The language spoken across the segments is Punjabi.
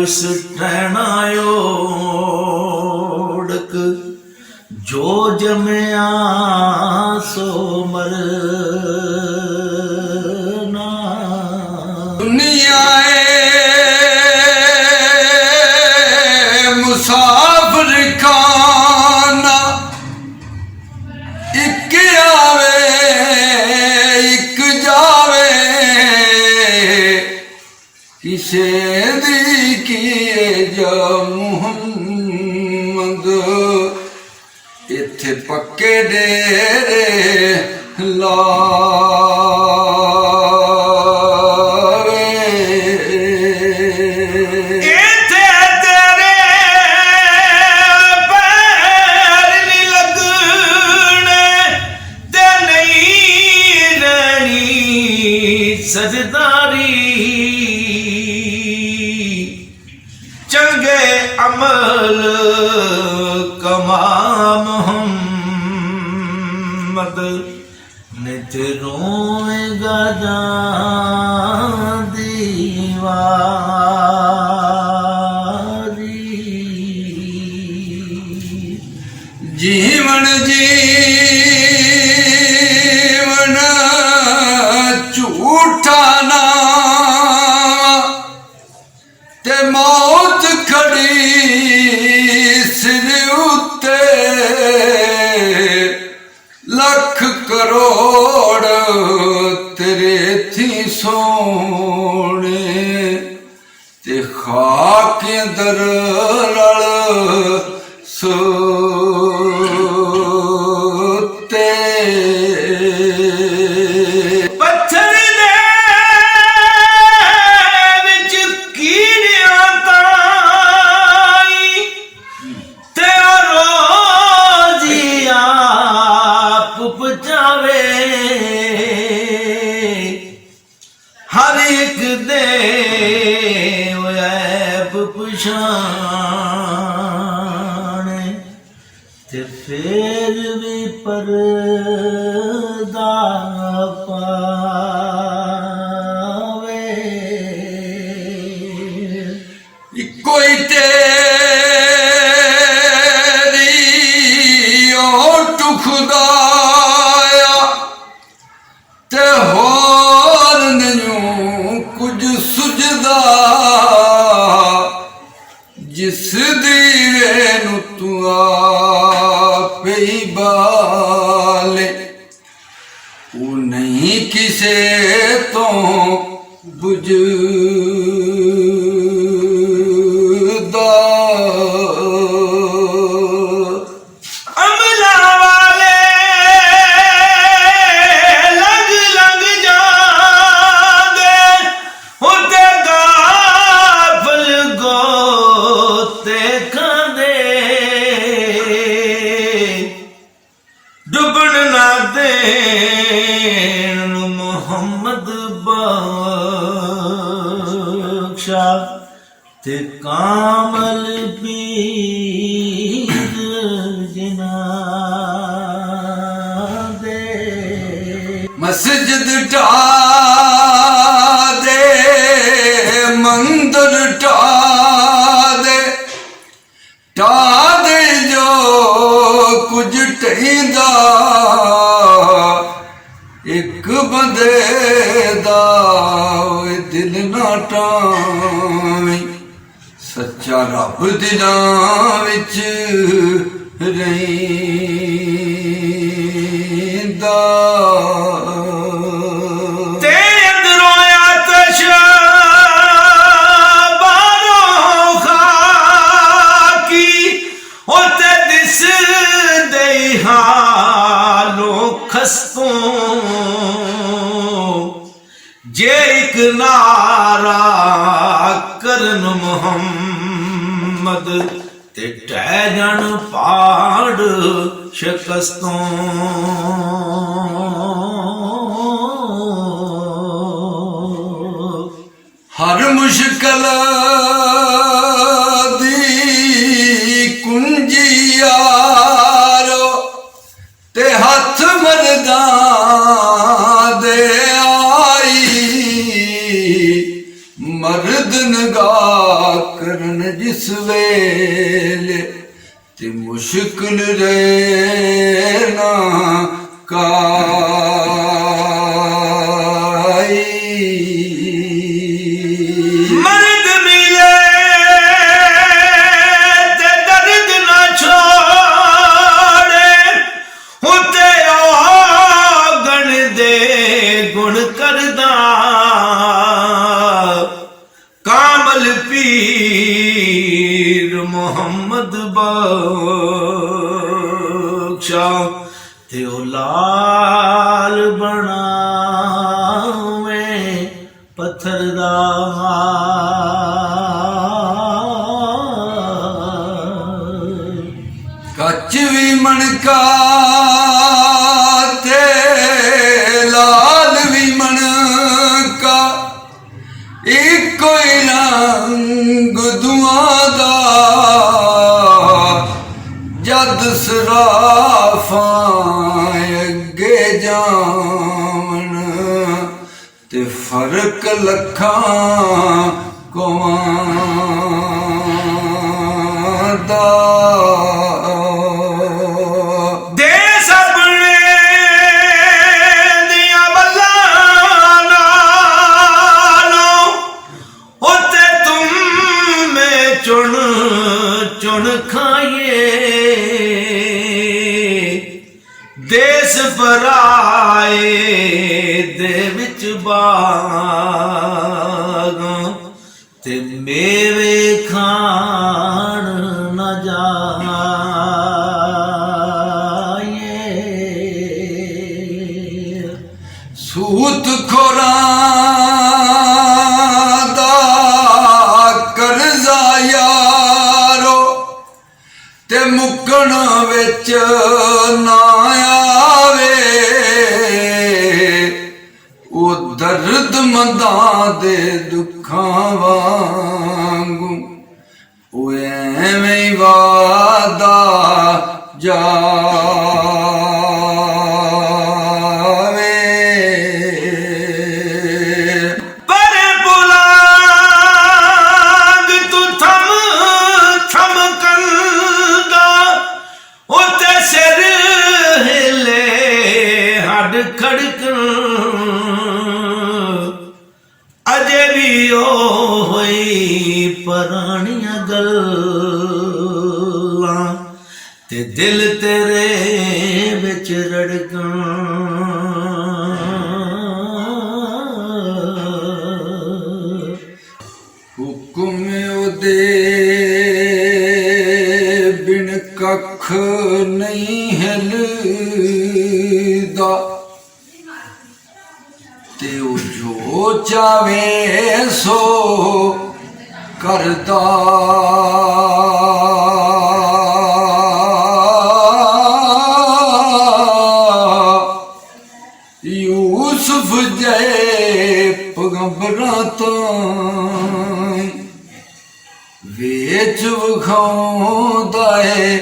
ਤਿਸ ਟਹਿਣਾ ਓੜਕ ਜੋ ਜਮਿਆ ਸੋ ਮਰਨਾ। ਦੁਨੀਆ ਮੁਸਾਫਿਰ ਖਾਨਾ, ਇੱਕ ਆਵੇ ਇੱਕ ਜਾਵੇ, ਕਿਸੇ ਦੀ ਕੀਏ ਜਾ ਮੁਹੰਮਦ, ਇੱਥੇ ਪੱਕੇ ਡੇਰੇ ਲਾਵੇ। ਇੱਥੇ ਤੇਰੇ ਪੈਰ ਨੀ ਲੱਗਣੇ ਤੇ ਨਹੀਂ ਰਹਿਣੀ ਸਜਦਾਰੀ। ਚੰਗੇ ਅਮਲ ਕਮਾ ਮੁਹੰਮਦ, ਨਿਤ ਰੋਏਗਾ ਜਾਂ ਦੀਵਾਰੀ। ਜੀਵਨ ਜੀਵਨ ਝੂਠਾ ਨਾ, ਤੇ ਮੌਤ ਖੜੀ ਸਿਰ ਉੱਤੇ, ਲੱਖ ਕਰੋੜ ਤੇਰੇ ਥੀ ਸੋਹਣੇ, ਤੇ ਖਾਕ ਅੰਦਰ ਰਲ ਸੋਤੇ। ਪੱਥਰ ਦੇ ਵਿੱਚ ਕੀੜਿਆਂ ਤਾਈ ਤੇ ਰੋਜ਼ ਹੀ ਆਪ ਪਚਾਵੇ। ਹਰ ਇੱਕ ਦੇ ਐਬ ਪਛਾਣੇ, ਤੇ ਫੇਰ ਵੀ ਪਰਦਾ ਪਾਵੇ। ਇੱਕੋ ਹੀ ਤੇਰੀ ਓਟ ਖੁਦਾਇਆ, ਤੇ ਹੋਰ ਨਹੀਂ ਕੁਝ ਸੁਝਦਾ, ਜਿਸ ਦੀਵੇ ਨੂੰ ਤੂੰ ਆਪੇ ਹੀ ਬਾਲੇ, ਉਹ ਨਹੀਂ ਕਿਸੇ ਤੋਂ ਬੁਝਦਾ। ਅਮਲਾਂ ਵਾਲੇ ਲੰਘ ਲੰਘ ਜਾਂਦੇ, ਉੱਤੇ ਗਾਫਲ ਗੋਤੇ ਖਾਂਦੇ, ਡੁੱਬਣ ਨਾ ਦੇਣ ਮੁਹੰਮਦ ਬਖਸ਼ਾ, ਤੇ ਕਾਮਲ ਪੀਰ ਜਿਨਾ ਦੇ। ਮਸਜਿਦ ਢਾ ਦੇ, ਮੰਦਰ ਢਾ ਦੇ, ਢਾ ਦੇ ਜੋ ਕੁਝ ਢਹਿੰਦਾ, ਇੱਕ ਬੰਦੇ ਦਾ ਓਏ ਦਿਲ ਨਾ ਟਾਵੇਂ, ਸੱਚਾ ਰੱਬ ਦਿਲਾਂ ਵਿੱਚ ਰਹਿੰਦਾ। ਤੇ ਅੰਦਰੋਂ ਆਤਸ਼ ਬਾਹਰੋਂ ਖਾਕੀ, ਉੱਤੇ ਦਿਸਦੇ ਹਾਲੋਂ ਖਸਤੋਂ, ਜੇ ਇੱਕ ਨਾਰਾ ਕਰਨ ਮੁਹੰਮਦ, ਤੇ ਟਹਿ ਜਾਣ ਪਹਾੜ ਸ਼ਕਸਤੋਂ। ਹਰ ਮੁਸ਼ਕਲ ਦੀ ਕੁੰਜੀ ਯਾਰੋ, ਤੇ ਹੱਥ ਮਰਦਾਂ ਦੇ ਆਈ, ਮਰਦ ਨਗਾਹ ਕਰਨ ਜਿਸ ਵੇਲੇ ਤੇ ਮੁਸ਼ਕਿਲ ਰਹਿਣਾ ਕਾਈ ਮਰਦ ਮਿਲੇ ਤੇ ਦਰਦ ਨਾ ਛੋੜੇ ਉਤੇ ਉਹ ਗਣ ਦੇ ਗੁਣ ਕਰਦਾ ਕਾਮਲ ਪੀਰ ਮੁਹੰਮਦ ਬਖਸ਼ਾ ਤੇ ਉਹ ਲਾਲ ਬਣਾਵੇਂ ਪੱਥਰ ਦਾ ਕੱਚ ਵੀ ਮਣਕਾ ਤੇ ਲਾਲ ਵੀ ਮਣਕਾ ਇੱਕੋ ਹੀ ਰੰਗ ਦੁਆ ਦਾ ਜਦ ਸਰਾਫਾਂ ਅੱਗੇ ਜਾਵਣ ਤੇ ਫਰਕ ਲੱਖਾਂ ਕੋਆਂ ਦਾ ਦੇਸ ਆਪਣੇ ਦੀਆਂ ਬੱਲਾਂ ਨਾਲੋਂ ਉੱਤੇ ਤੁਮ ਮੈਂ ਚੁਣ ਚੁਣ ਖਾਈਏ ਦੇਸ ਪਰਾਏ ਦੇ ਵਿੱਚ ਬਾਗਾਂ ਤੇ ਮੇਵੇ ਖਾਣ ਨਾ ਜਾਈਏ ਸੂਤ ਖੋਰਾਂ ਦਾ ਕਰਜ਼ਾ ਯਾਰੋ ਤੇ ਮੁੱਕਣ ਵਿੱਚ ਨਾ ਆਵੇ ਉਹ ਦਰਦਮੰਦਾਂ ਦੇ ਦੁੱਖਾਂ ਵਾਂਗੂ ਉਹ ਐਵੇਂ ਹੀ ਵਾਦਾ ਜਾਵੇ ਪਰ ਬੁਲਾਂਗ ਤੂੰ ਥਮ ਥਮ ਕੰਦਾ ਉੱਤੇ ਸਿਰ ਹਿਲੇ ਹੱਡ ਖੜਕਣ ਅਜੇ ਵੀ ਉਹ ਹੋਈ ਪੁਰਾਣੀਆਂ ਗੱਲਾਂ ਤੇ ਦਿਲ ਤੇਰੇ ਵਿੱਚ ਰੜਕਣ ਹੁਕਮ ਉਹਦੇ ਬਿਨ ਕੱਖ ਨਹੀਂ ਹਿਲਦਾ ਤੇ ਉਹ ਜੋ ਚਾਵੇ ਸੋ ਕਰਦਾ ਯੂਸੁਫ ਜੈ ਪੈਗੰਬਰਾਂ ਤੋਂ ਵੇਚ ਵਿਖਾਉਂਦਾ ਏ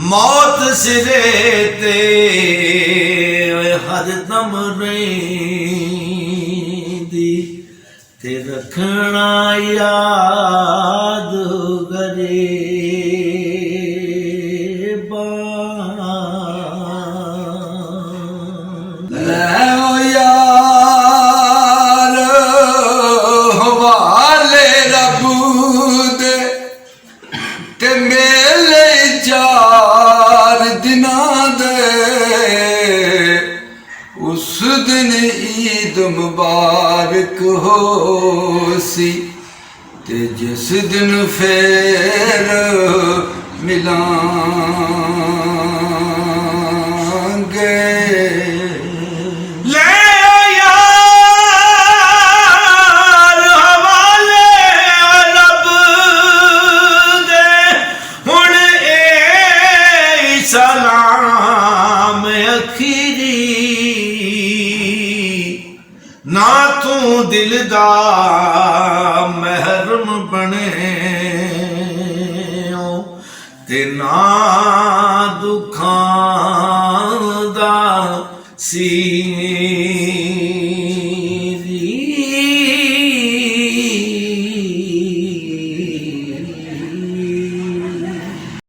ਮੌਤ ਸਿਰੇ ਤੇ ਹਰਦਮ ਰਹਿੰਦੀ ਤੇ ਰੱਖਣਾ ਯਾਦ ਗਰੀਬਾਂ ਲੈ ਓ ਯਾਰ ਹਵਾਲੇ ਰੱਬ ਦੇ ਤੇ ਮੇਲੇ ਚਾਰ ਦਿਨਾਂ ਦੇ ਉਸ ਦਿਨ ਈਦ ਮੁਬਾਰਕ ਹੋਸੀ ਤੇ ਜਿਸ ਦਿਨ ਫੇਰ ਮਿਲਾਂਗੇ ਸਲਾਮ ਨਾ ਤੂੰ ਦਿਲ ਦਾ ਮਹਿਰਮ ਬਣੇ ਤੇ ਨਾ ਦੁੱਖਾਂ ਦਾ ਸੀ